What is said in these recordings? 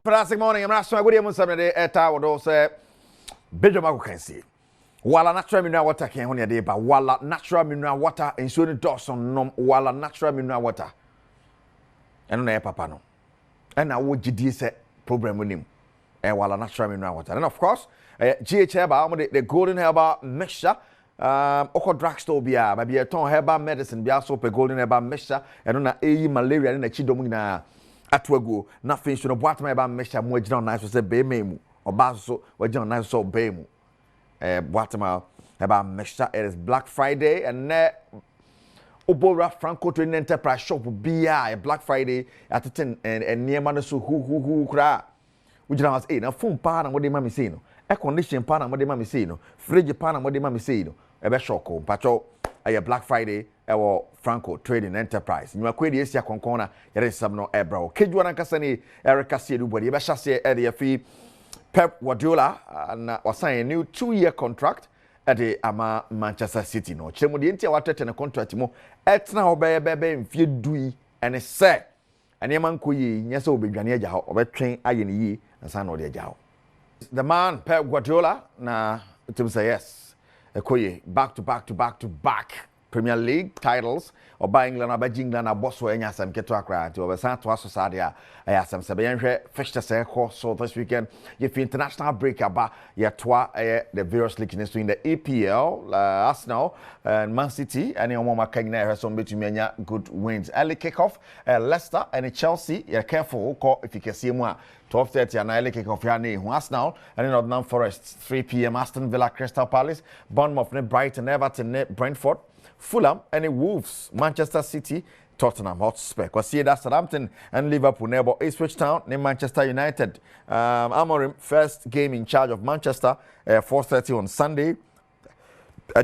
Fantastic morning. I'm not sure good evening. Somebody at our door say, Badwam can see. Wala natural mineral water can only day, but wala natural mineral water and so the Dawson nom wala natural mineral water. And no papa no. And now what GD say program with him. And wala natural mineral water. And of course, GH Herbal, the golden herbal mixture. Oko drugstore bia, maybe a ton herbal medicine, bia soap a golden herbal mixture, and on a malaria and a chidomina. Atwago nothing should have bought my bam mesha mo gina nice so say be memu oba so we gina nice so be mu boatema eba mesha. It is Black Friday and obora Franco to enterprise shop bia Black Friday at 10 and near man so who kra we gina was na phone pa na what mama say no air condition pa na what mama say no fridge pa na what mama say no ebe shoko pacho Black Friday Franco Trading Enterprise. You are quite easy concona, there is some no ebro. Kidwan and Cassani, Erica Sedu, Yabashasi, Eddie Fee, Pep Guardiola, and was signing a new 2-year contract at the Ama Manchester City. No, Chemodienti, what a contract more. It's now baby, if you do and a say, and Yaman Kui, yes, will be Ghanaian, or train Ayeni, and San Odia. The man, Pep Guardiola, na to say yes. Koye back to back Premier League titles or by England or by England or Boswo enya sam keto akra to obesan to aso sadia ayasam sebenhwe fixtures so this weekend if international break aba ya toa the various leagues in the EPL Arsenal and Man City and Omoma Kagna have some between enya good wins early kickoff Leicester and Chelsea you're careful call if you can see more 12:30 and early kickoff here Arsenal and in Nottingham Forest 3 p.m. Aston Villa Crystal Palace Bournemouth Brighton Everton Brentford Fulham and Wolves, Manchester City, Tottenham Hotspur. See that Southampton and Liverpool neighbor Ipswich Town, named Manchester United. Amorim first game in charge of Manchester, 4:30 on Sunday.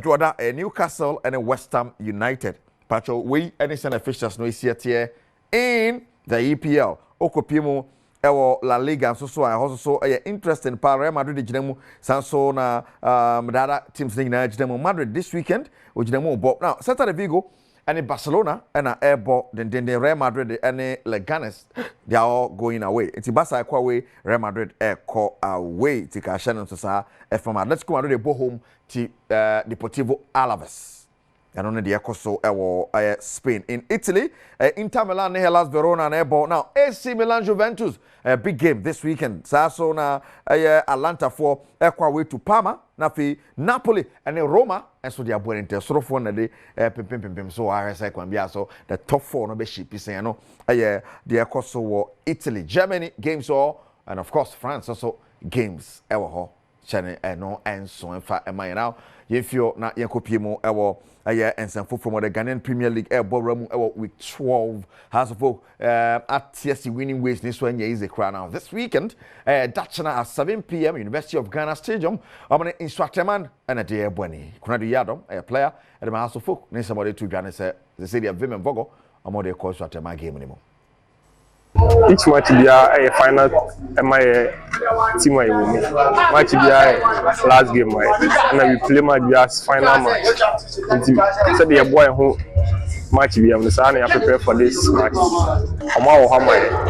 Jordan, Newcastle and West Ham United. Pacho, we any send officials no is here in the EPL. Okopimo. La Liga so I also interesting para Real Madrid ginemu sanso na dada teams na ginemu Madrid this weekend we ginemu but now Celta de Vigo and Barcelona and Airball then Real Madrid and Leganes they are all going away. It's Barca away Real Madrid call away to Cashan so sa from let's go Madrid go home to Deportivo Alaves. And on the Ecoso Spain. In Italy, Inter Milan Hellas Verona and Airball. Now, AC Milan Juventus, a big game this weekend. Sasso na Atlanta for Equaway to Parma, Nafi Napoli and Roma. And so they are going to sort of one a day. So RSI can be also the top 4 no be ship is saying no. The Ecoso Italy, Germany games all, and of course France also games. Channel no and so in fact am I now if you're not yankopimo and some from the Ghanaian Premier League Badwam week 12 has of at TSC winning ways this one is a crown now this weekend Dutchana at 7 p.m. University of Ghana Stadium I'm in Swatman and a dear Bunny Kunadu Adom a player at the house of folk need somebody to Ghana say the city of Vim and Vogo I'm on the course Swatman game anymore. Each match be a final my team I win. Match be a last game and we play match be as final match. So the boy who match be am say I prepare for this match.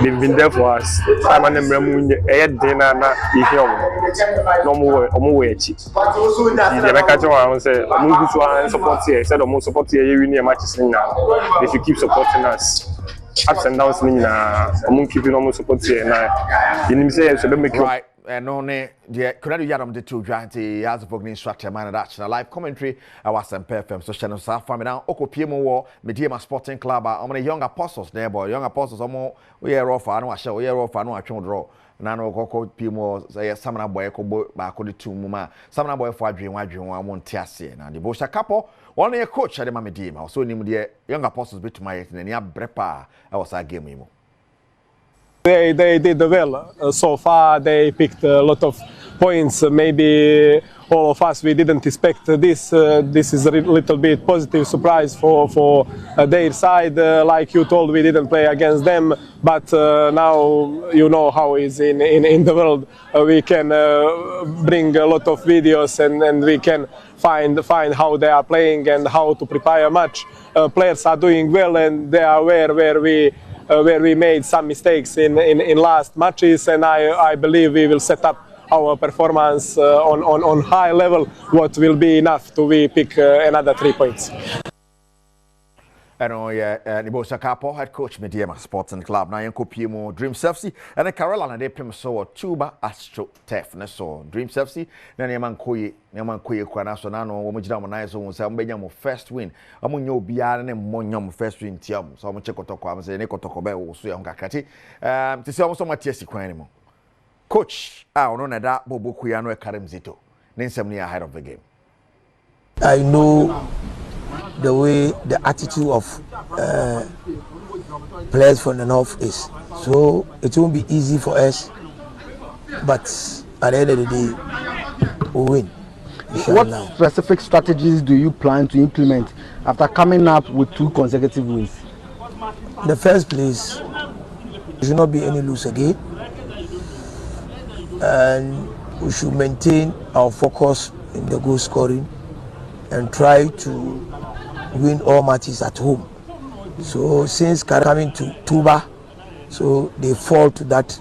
They've been there for us. Time and them dinner na ihe no more way chi. The make catch one say move to support here. Said more support here you win matches now. They should keep supporting us. Ups and downs among keeping almost support here now. You say so make right and only the Kunadu Adom the two giant as a fogning structure man that's a live commentary I was some FM so channel South Farm now Oko PMO War Medema Sporting Club I'm the young apostles there boy young apostles we are off I know I show we are off I know I can't draw Nano Coco PMO say Samana boy back on the 2 muma Samana boy for dream I won't tear now the Bosha couple one year coach at the Mammy also named the young apostles bit to my and ya brepa I was a game. They did well so far. They picked a lot of points. Maybe all of us we didn't expect this. This is a little bit positive surprise for their side. Like you told, we didn't play against them, but now you know how it is in the world. We can bring a lot of videos and we can find how they are playing and how to prepare a match. Players are doing well and they are aware where we where we made some mistakes in last matches, and I believe we will set up our performance on high level, what will be enough to we pick another 3 points. And Nibo Sakapo, head coach Mediema Sports and Club. Now Yanko PMO Dream FC and the Carolina de Pim so Tuba Astro Tef so Dream FC. Then Yaman Koye Kwanaso Nano, Omujam Nice on Sambanyam first win. Among your Bian and Monyam first win Tiam. So I'm check out Kwams and Neko Tokobe also young Kakati. To see also Matiasi Quanimo. Coach, I don't know that Bobo Kuyano Karim Zito. Ninsomnia ahead of the game. I know the way the attitude of players from the north is, so it won't be easy for us, but at the end of the day we'll win. What specific strategies do you plan to implement after coming up with 2 consecutive wins? In the first place, there should not be any lose again, and we should maintain our focus in the goal scoring and try to win all matches at home. So since coming to Tuba, so they fall to that.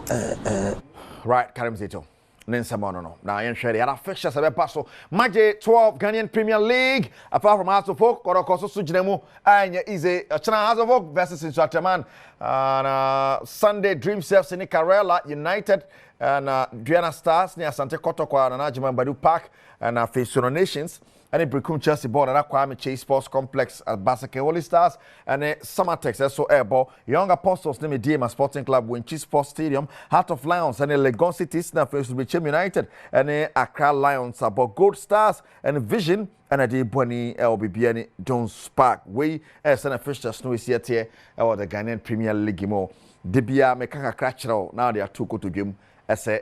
Right, Karim Zito. No. Now, I'm sure the other fixtures have passed. Magic 12 Ghanaian Premier League. Apart from House of Folk, Korokoso Sujinemu, and easy China House of Folk versus Insuataman. And Sunday Dream Self in Carella United and Diana Stars near Sante Kotokwa and Ajiman Badu Park and Faceano Nations. And Bricum Chelsea board at Kwame Chase Sports Complex at Basake Holy Stars and Summertex so Airball Young Apostles name Diema Sporting Club Winchi Sports Stadium Heart of Lions and Legon Cities now face with United and Accra Lions about Gold Stars and Vision and a day Bonnie LBB Jones Park way as an official snow is yet here or the Ghanaian Premier League more Debia Mekaka Cratchell now they are 2 go to game as a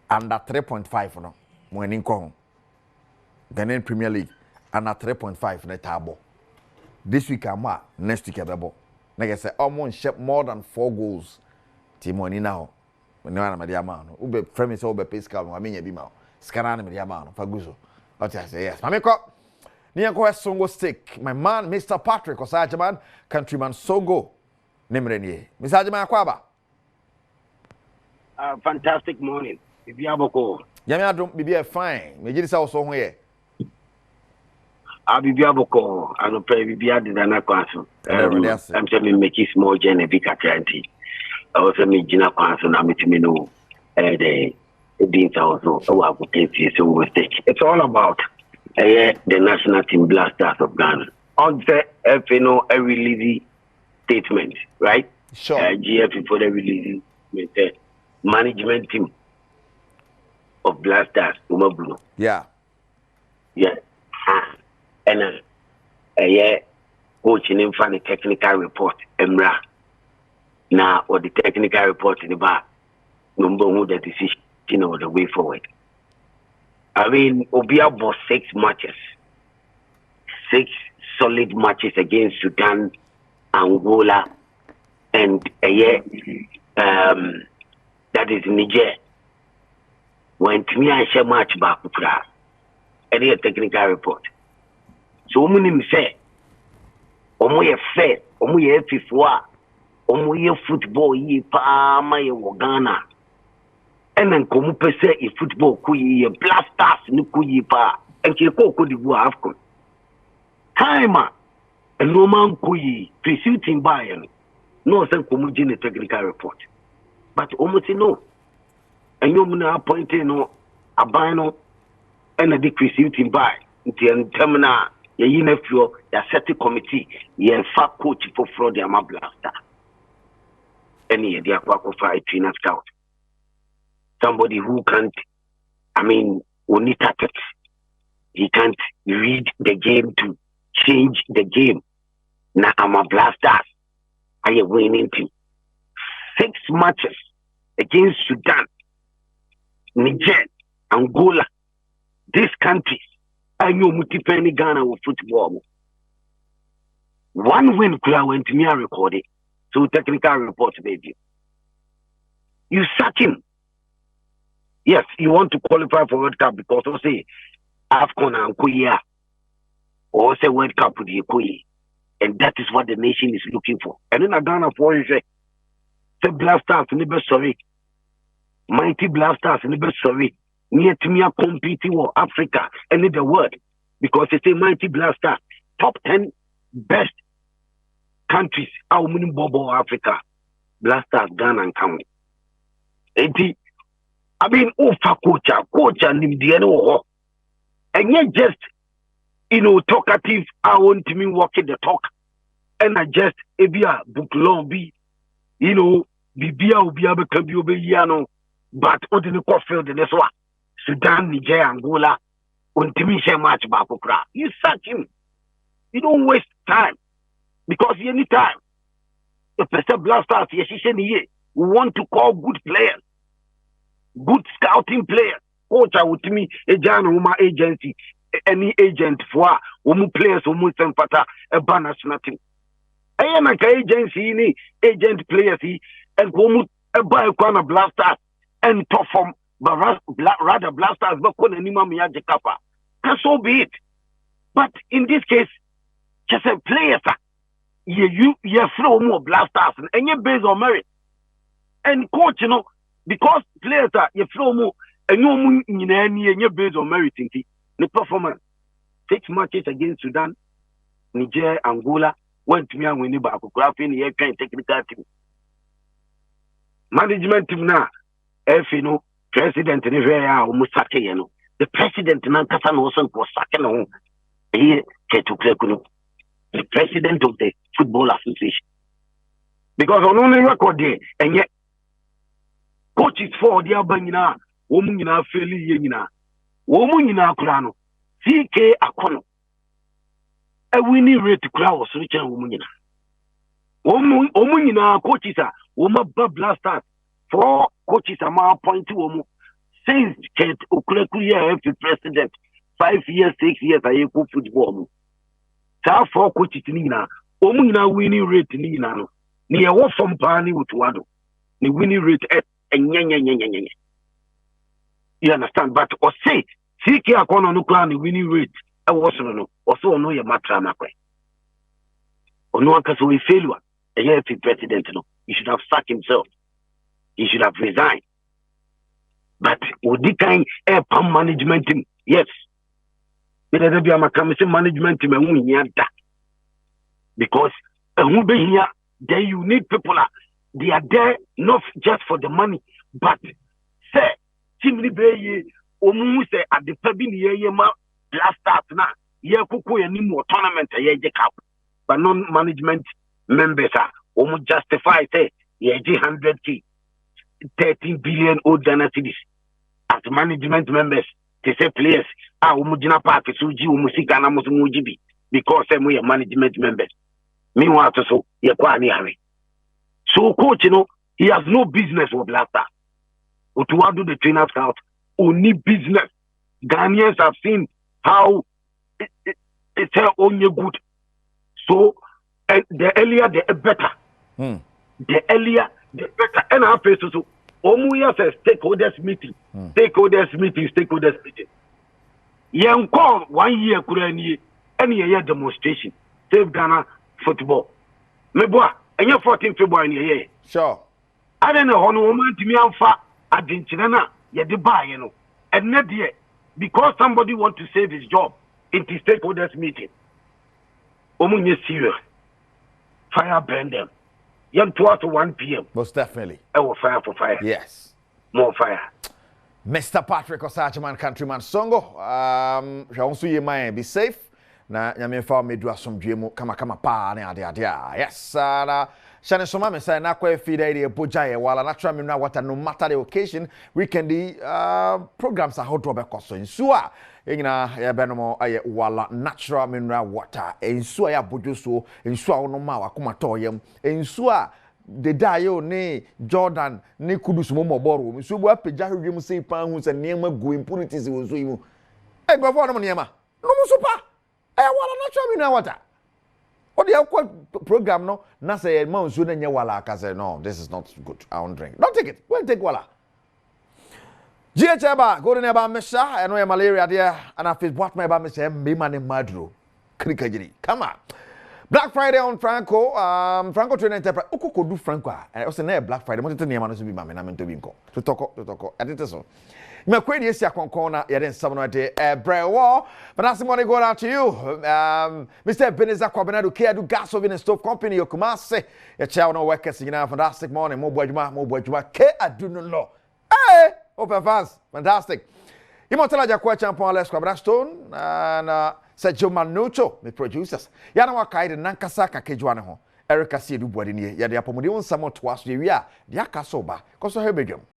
under 3.5 no when in Kong. Ghanaian Premier League and at 3.5 in the table. This week I'm next week I'm like I say, almost ship more than 4 goals. Timoni now. When you are a man, Ube Fremis over Pescal, I mean, you be mal. Scanana Mediamano, Faguzo. I say, yes. Mamiko, Niako Songo stick. My man, Mr. Patrick Osajaman, countryman Songo. Nemrenie. Mr. Ajama Kwaba. Fantastic morning. If you have a call. Yamia don't be fine. Maybe this also here. I'll be able to I don't pray be at the Dana Council. I'm saying make it small journey big atlantic. I also make Gina Council and me know the Deans also our potential so mistake. It's all about the national team blasters of Ghana. On the FNO every release statement, right? Sure. GF for the release management team of blasters, Umablu. Yeah. Yeah. And coaching in for the technical report, Emra. Now, or the technical report in the bar, number one, the decision or the way forward. I mean, Obia was 6 matches, 6 solid matches against Sudan, Angola, and that is Niger. When to me, I share match back, and a technical report. So many say, Omoye fair, Omoye Fifwa, Omoye football ye pa my Ghana. And then come say a football kuyi blasters nukuyi pa and Kiko could do Afcon. Timer and Roman kuyi pursuing Bayern. No sen comujin a technical report. But almost no. And you muna appointed no a bino and a decreasing by the terminal. You know, your setting committee, you fat coach for fraud, your blaster. Any idea for a trainer scout? Somebody who can't, I mean, only tactics. He can't read the game to change the game. Now I'm a blaster. I am winning team. 6 matches against Sudan, Niger, Angola, these countries. I know multiple Ghana with football. 1 win could I went to me and recorded. So technical report, baby. You sack him. Yes, you want to qualify for World Cup because you say AFCON and Kuya. Or say World Cup with the Kuya. And that is what the nation is looking for. And then Ghana for you say, the blasters never sorry. Mighty blasters never sorry. Near to me competing with Africa and in the world because it's a mighty blaster. Top 10 best countries our winning Bobo Africa. Blasters Ghana and County. I mean, coach and Nimdiano. And yet just talkative, I want to me walking the talk. And I just book long be, Bibia will be able to be Obiano, but what in the field in this one? Sudan, Niger, Angola, on Timisha match Bakukra. You sack him. You don't waste time. Because any time, the person blasters, we want to call good players, good scouting players. Coach, I would me a Januma agency, any agent for players who send fata a banner nothing. I am an agency, agent players, and who buy a corner blasters and perform, but rather blasters, but con anima miyaje kappa. Can so be it. But in this case, just a player, you throw more blasters and you're based on merit. And coach, because players are you throw more and you're based on merit. The performance 6 matches against Sudan, Niger, Angola, went to me and win back. Graphing the technical team. Management team now, president in the the president now was sacking here the president of the Football Association. Because on only record there, and yet coaches for the Abanina, woman in our failure, woman in our plano, CK Akono, a winning rate to crowd, switch and woman. Woman in our coaches are woman blasters, 4 coaches are my point to woman. Since Kate Oklekuya, the president, 5 years, 6 years, I go football. So 4 coaches in Nina, Omina winning rate in Nina, near what from Pani with Wado, the winning rate at and you understand, but or say, CK Akon no clan, the winning rate, I was no, also know your matrama. Or no one can say failure, a year president, he should have sacked himself, he should have resigned. But would the kind of management team? Yes. But there be a management team and because there you need people. They are there not just for the money, but say, simply be almost at the last start now. Yeah, kuku any more tournament a year cup, but non-management members are almost justify say yeah 100K, 13 billion old Ghana cedis as management members. They say players umujina park suji umusika na musumujibi because we are management members. Meanwhile, so yeah, so coach, he has no business with blaster. Or to do the trainers out, only business. Ghanaians have seen how it's only good. So the earlier the better. The earlier the better. And our face so Omuya says stakeholders meeting. Stakeholders meeting. Young call 1 year any year demonstration. Save Ghana football. Meboa, and you're 14 February in year. Sure. I don't know how no woman to me and fa Argentina, yeah, the buy, and not yet because somebody want to save his job in the stakeholders meeting. Omunye serious. Fire burn them. Young 12 to 1 p.m. Most definitely. I will fire for fire. Yes. More fire. Mr. Patrick Osachiman, countryman Songo. Also, you might be safe. Na nyame fa me dua somdwemu kama pa na ade yes na shane soma me say na kwa feed ide boja ye wala natural mineral water no matter the occasion weekend programs are hot be koso nsu a enyina ye benomo aye wala natural mineral water nsu a ya bojo so nsu a wono ma wakoma toyem nsu a de dayo ne Jordan ne kudus mo moboro nsu bu apagya hwedwem sei pan hu se niam go impurities wo so yimu e gbafo no niam no mo so pa wala natural mineral water. What do you program no? Na say man so na nye wala ka say no, this is not good. I won't drink. Don't take it. We'll take wala. GHba go to neba mesha eno ya malaria there and I feel what my ba mesha me man madro. Krikajiri. Come on. Black Friday on Franco, Franco Train Enterprise. Oko do Franco. I was na Black Friday. Mo tete niam no so bi ma me na me to bi nko. To toko. Edite so. Me kwedi esi akonkon na ye den sam no de brewo. But that's money go out to you. Mr. Beneza Kwabenado Keadu Gas Oven and Stove Company Yokumase. Ye chawo no workers nyina fantastic morning. Mo boadwuma K aduno lo. Hey, open fans. Fantastic. Imotala Jakwa Champion Alex Kwabrastone and Sergio Manucho, the producers. Yana wakai de nankasa kakejwane ho. Erica Siedu Boadini, ya de apomode on samo twaso ye wi a de akasoba. Koso hebedwam.